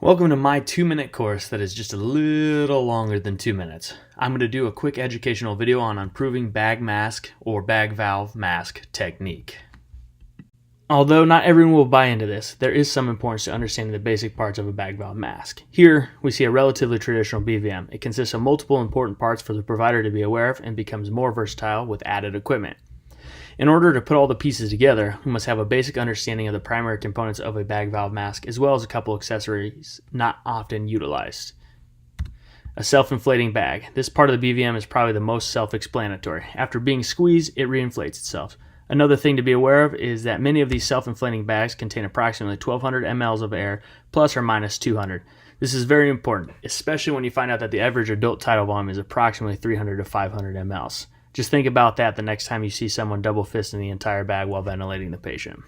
Welcome to my 2-minute course that is just a little longer than 2 minutes. I'm going to do a quick educational video on improving bag mask or bag valve mask technique. Although not everyone will buy into this, there is some importance to understanding the basic parts of a bag valve mask. Here, we see a relatively traditional BVM. It consists of multiple important parts for the provider to be aware of and becomes more versatile with added equipment. In order to put all the pieces together, we must have a basic understanding of the primary components of a bag valve mask, as well as a couple accessories not often utilized. A self-inflating bag. This part of the BVM is probably the most self-explanatory. After being squeezed, it reinflates itself. Another thing to be aware of is that many of these self-inflating bags contain approximately 1,200 mLs of air, plus or minus 200. This is very important, especially when you find out that the average adult tidal volume is approximately 300 to 500 mLs. Just think about that the next time you see someone double fisting the entire bag while ventilating the patient.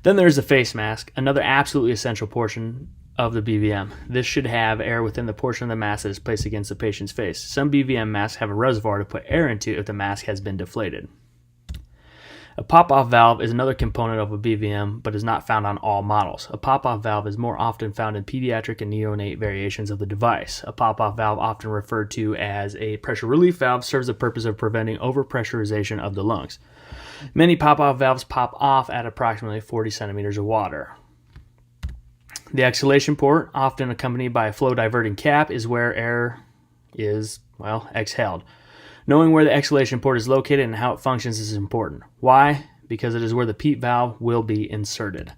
Then there's the face mask, another absolutely essential portion of the BVM. This should have air within the portion of the mask that is placed against the patient's face. Some BVM masks have a reservoir to put air into if the mask has been deflated. A pop-off valve is another component of a BVM, but is not found on all models. A pop-off valve is more often found in pediatric and neonate variations of the device. A pop-off valve, often referred to as a pressure relief valve, serves the purpose of preventing overpressurization of the lungs. Many pop-off valves pop off at approximately 40 centimeters of water. The exhalation port, often accompanied by a flow diverting cap, is where air is, exhaled. Knowing where the exhalation port is located and how it functions is important. Why? Because it is where the PEEP valve will be inserted.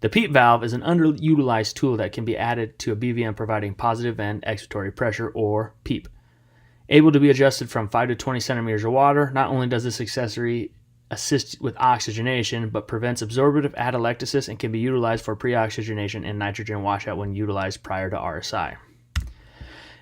The PEEP valve is an underutilized tool that can be added to a BVM providing positive end expiratory pressure, or PEEP. Able to be adjusted from 5 to 20 centimeters of water, not only does this accessory assist with oxygenation, but prevents absorptive atelectasis and can be utilized for pre-oxygenation and nitrogen washout when utilized prior to RSI.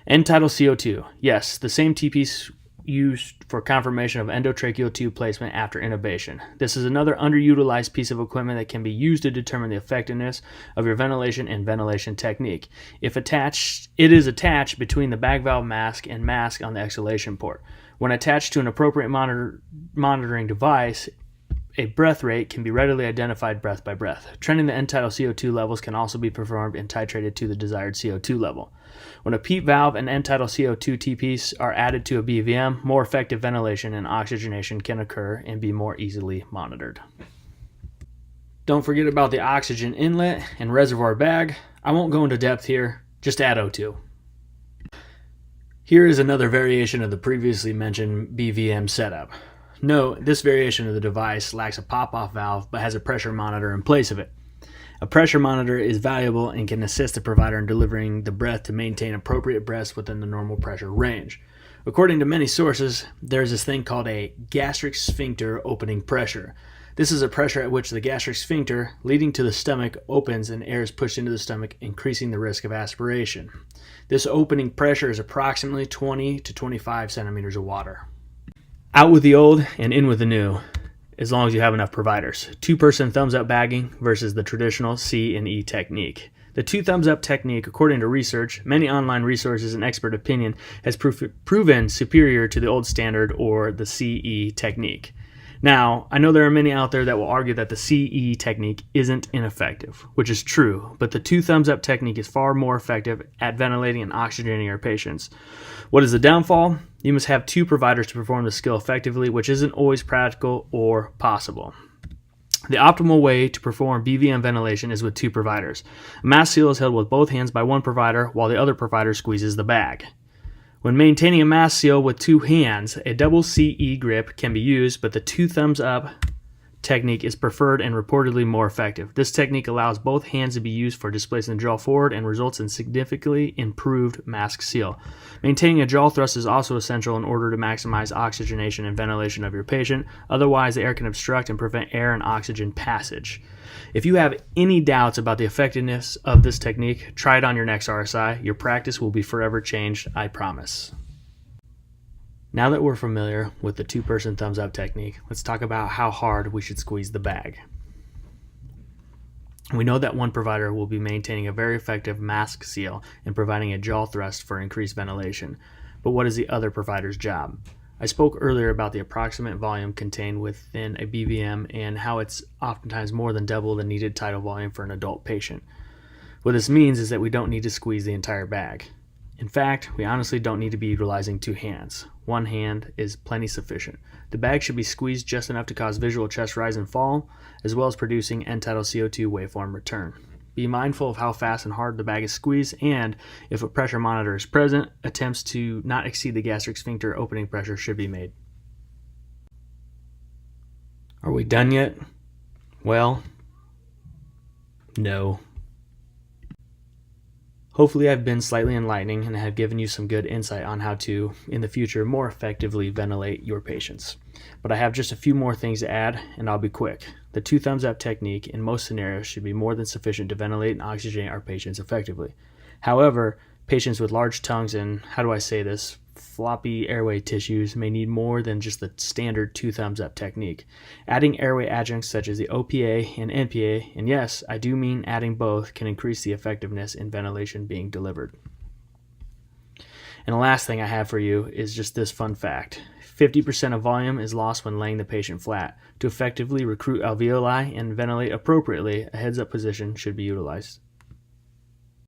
End tidal CO2. Yes, the same T-piece used for confirmation of endotracheal tube placement after intubation. This is another underutilized piece of equipment that can be used to determine the effectiveness of your ventilation and ventilation technique. If attached, it is attached between the bag valve mask and mask on the exhalation port. When attached to an appropriate monitoring device, a breath rate can be readily identified breath by breath. Trending the end tidal CO2 levels can also be performed and titrated to the desired CO2 level. When a PEEP valve and end tidal CO2 T-piece are added to a BVM, more effective ventilation and oxygenation can occur and be more easily monitored. Don't forget about the oxygen inlet and reservoir bag. I won't go into depth here, just add O2. Here is another variation of the previously mentioned BVM setup. Note, this variation of the device lacks a pop-off valve but has a pressure monitor in place of it. A pressure monitor is valuable and can assist the provider in delivering the breath to maintain appropriate breaths within the normal pressure range. According to many sources, there is this thing called a gastric sphincter opening pressure. This is a pressure at which the gastric sphincter, leading to the stomach, opens and air is pushed into the stomach, increasing the risk of aspiration. This opening pressure is approximately 20 to 25 centimeters of water. Out with the old and in with the new, as long as you have enough providers. 2-person thumbs up bagging versus the traditional C and E technique. The 2 thumbs up technique, according to research, many online resources and expert opinion, has proven superior to the old standard or the CE technique. Now, I know there are many out there that will argue that the CE technique isn't ineffective, which is true, but the 2 thumbs up technique is far more effective at ventilating and oxygenating your patients. What is the downfall? You must have 2 providers to perform the skill effectively, which isn't always practical or possible. The optimal way to perform BVM ventilation is with 2 providers. A mask seal is held with both hands by one provider while the other provider squeezes the bag. When maintaining a mask seal with 2 hands, a double CE grip can be used, but the 2 thumbs up technique is preferred and reportedly more effective. This technique allows both hands to be used for displacing the jaw forward and results in significantly improved mask seal. Maintaining a jaw thrust is also essential in order to maximize oxygenation and ventilation of your patient. Otherwise, the air can obstruct and prevent air and oxygen passage. If you have any doubts about the effectiveness of this technique, try it on your next RSI. Your practice will be forever changed, I promise. Now that we're familiar with the 2-person thumbs up technique, let's talk about how hard we should squeeze the bag. We know that one provider will be maintaining a very effective mask seal and providing a jaw thrust for increased ventilation. But what is the other provider's job? I spoke earlier about the approximate volume contained within a BVM and how it's oftentimes more than double the needed tidal volume for an adult patient. What this means is that we don't need to squeeze the entire bag. In fact, we honestly don't need to be utilizing two hands. One hand is plenty sufficient. The bag should be squeezed just enough to cause visual chest rise and fall, as well as producing end-tidal CO2 waveform return. Be mindful of how fast and hard the bag is squeezed, and if a pressure monitor is present, attempts to not exceed the gastric sphincter opening pressure should be made. Are we done yet? Well, no. Hopefully I've been slightly enlightening and have given you some good insight on how to, in the future, more effectively ventilate your patients. But I have just a few more things to add, and I'll be quick. The 2 thumbs up technique in most scenarios should be more than sufficient to ventilate and oxygenate our patients effectively. However, patients with large tongues and, how do I say this, floppy airway tissues may need more than just the standard 2 thumbs up technique. Adding airway adjuncts such as the OPA and NPA, and yes, I do mean adding both, can increase the effectiveness in ventilation being delivered. And the last thing I have for you is just this fun fact. 50% of volume is lost when laying the patient flat. To effectively recruit alveoli and ventilate appropriately, a heads-up position should be utilized.